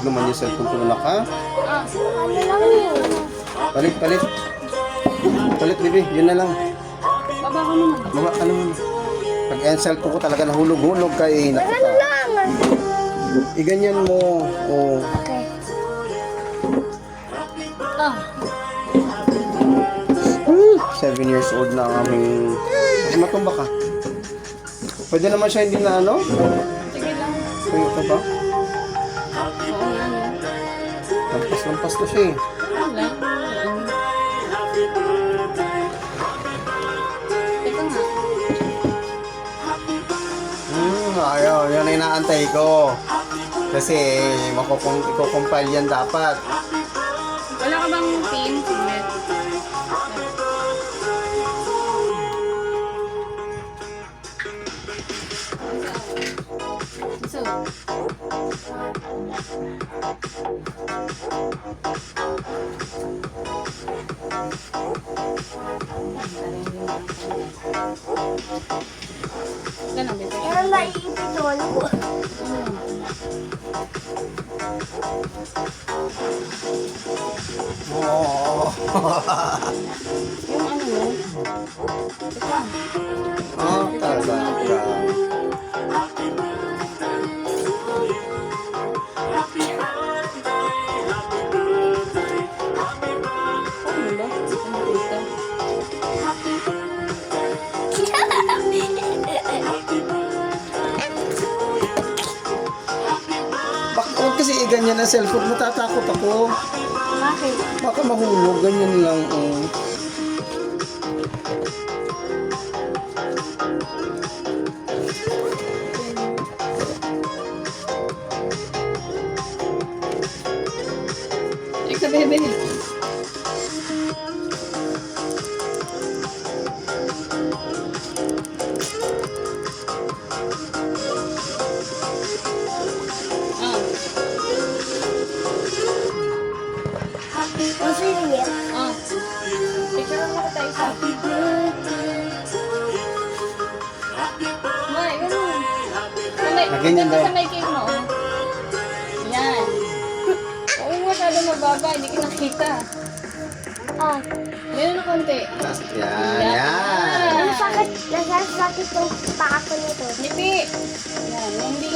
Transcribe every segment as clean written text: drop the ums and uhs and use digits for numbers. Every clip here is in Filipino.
naman yung cellphone ko na ka. Ano lang yun? Palit. Palit, baby. Yun na lang. Baba ka naman. Baba ka naman. Pag ang cellphone ko talaga nahulog-hulog kay Ano nakita. lang? Iganyan mo. Oh. Okay. 7 years old na ang aming... Kasi matumba ka. Pwede naman siya hindi na ano? Sige lang. Kaya ito ba? Oo nga, no? Lampas na siya eh. Wala. Teka nga. Ayaw. Yan ang inaantay ko. Kasi ikukumpile yan dapat. Wala ka bang pin? Sige. So, ganun din. Pero naiipit doon. Oo. Yung ano mo? Talaga. Ano ba? Ano ito? Huwag kasi ganyan ang cellphone. Matatakot ako. Bakit? Baka mahulog. Ganyan lang. Oh. Ika, bebe. Gusto yun yun? Picture mo kita isa. May, ganun. Ganyan daw. Sa may cake mo. Yan. Oo, masyado mababa. Hindi ka nakita. Meron na konti. Yan. Nasasakit yung paa ko nito. Hindi. Yan. Hindi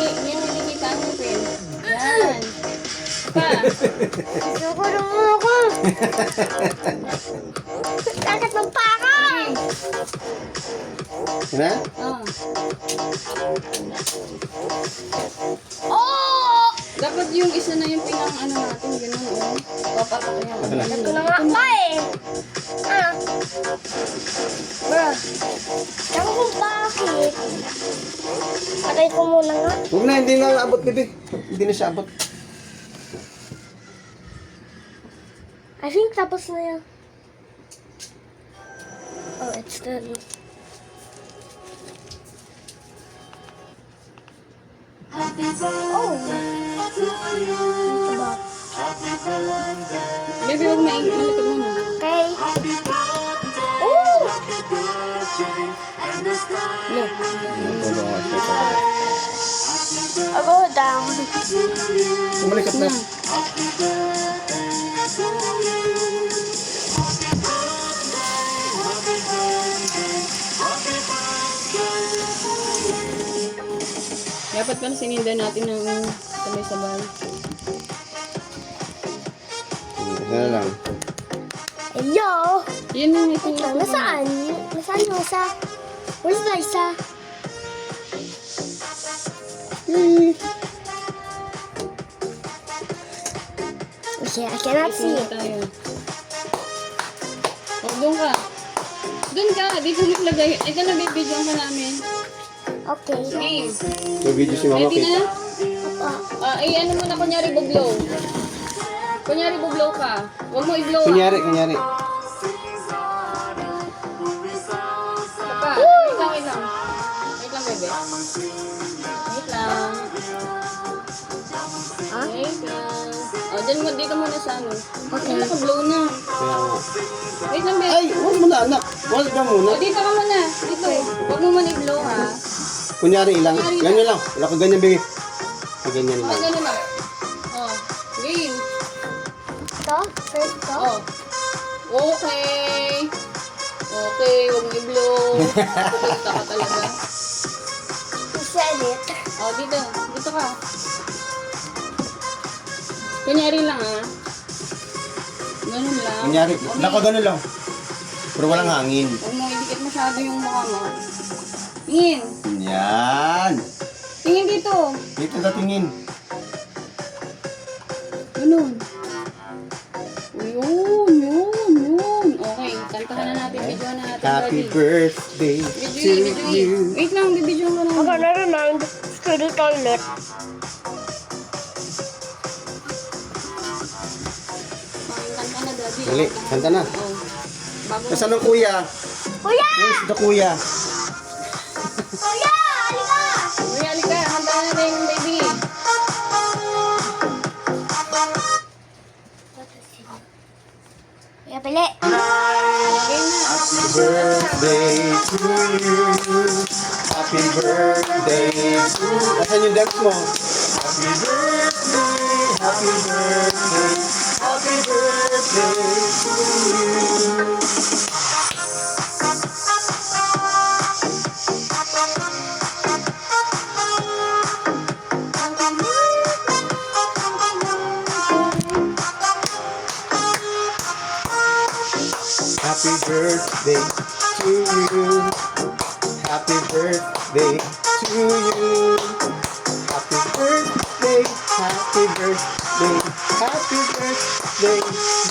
kita ang pin. Yan. Pa. Siguro mo ako. Sakit ng paa ko. Na? Oh! Dapat yung isa na yung pinang ano natin. Ganun, oh. Papatak yung ano. Ito na nga pa eh. Bro. Ako kung bakit. Patay ko muna nga. Huwag na, hindi na abot, baby. Hindi na siya abot. I think tapos na yan. Oh, it's done. Oh. Ito ba? Baby, huwag malikot muna. Okay. Oh! Look. Tulungan siya sa I'll go down. Sumalikat na. Dapat pala sininda natin ng sabay-sabay. Ito na lang. Yo! Yun yung ito. Wait lang, nasaan? Nasaan yung isa? Where's the isa? Okay, I cannot see it. Tayo. Oh, doon ka. Doon ka. Dito naglagay. Ito na bibidyo ka namin. Okay. Game. May video si Mama Ready kita. na? Ano mo na kunyari bublow. Kunyari bublow ka. Huwag mo i-blow. Kunyari. Pa. Wait lang. Wait lang, bebe. Wait lang. Wait lang. Dito muna sa ano. Okay. Naka-blow na. Kaya nga. Wait lang, bebe. Ay, huwag mo na anak. Huwag ka muna. Dito ka muna. Dito. Huwag mo man i-blow, ha. Kunyari ilang. Ganyan lang. Wala ka ganyan, baby. Ganyan lang. Ganun lang. Oh. Oo. Okay. Okay, huwag mo i-blow. Pupunta ka talaga. Said it. Oh, dito. Dito ka. Kunyari lang Ganun lang. Kunyari, Okay. nako ganun lang. Pero walang hangin. Huwag mo idikit masyado yung mukha mo. Tingin. Yan. Tingin dito. Dito na tingin. Ganun. Yun. Okay, kantahan na natin. Video na natin. Happy Daddy. birthday to you. Wait lang, bibidyo ko na. Okay, never mind. Study toilet. Kanta na, Daddy. Dali, kanta na. Oh. Bago. Nasaan ang kuya? Kuya! Where's the kuya? Kuya! Halika! Uy, halika. Kanta na na yung baby. Kuya, pili. Okay na. Happy birthday to you. Happy birthday to you. Nasaan yung dance mo? Happy birthday, happy birthday, happy birthday to you. Happy birthday to you. Happy birthday to you. Happy birthday, happy birthday, happy birthday,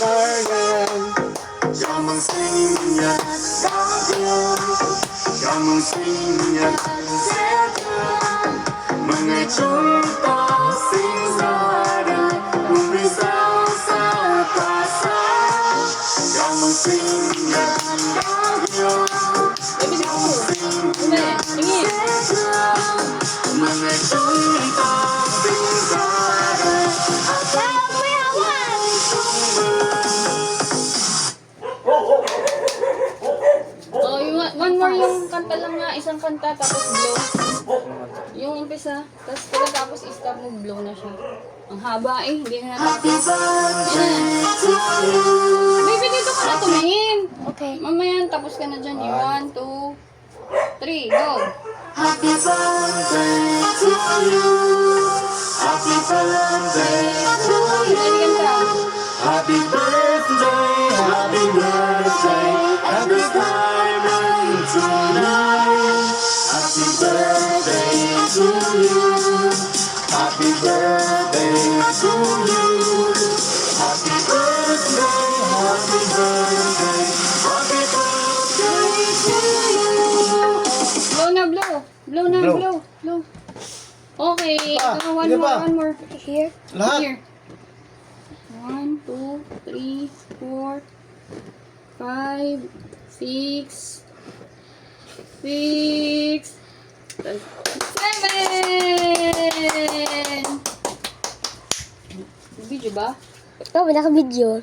Marian. Come and sing ya, come and sing ya, mga chunta sing sara, umpisa sa kasa. Come and sing ya, Baby, dito. Tumali. Tingin. mga chunta sing sara. Kuya, hawan! Oh, one more yung kanta lang nga. Isang kanta, tapos blow. Yung umpisa, tapos pagkatapos i-stop mo, blow na siya. Ang haba eh, hindi na natin. Baby, dito ka na tumingin. Okay. Mamaya, tapos ka na dyan. 1, 2, 3, go. Happy birthday to you. Happy birthday to Ready you. ka. Happy birthday, happy birthday, happy diamond tonight. Happy birthday to you. Happy birthday to you. Happy birthday, happy birthday, happy birthday to you. Blow na, blow. Blow na, Blow. blow. Blow. Okay, Pa, one sige more, pa. one more. Here. Lahat. Here. 1, 2, 3, 4, 5, 6, 7! Video ba? Ikaw, naka-video.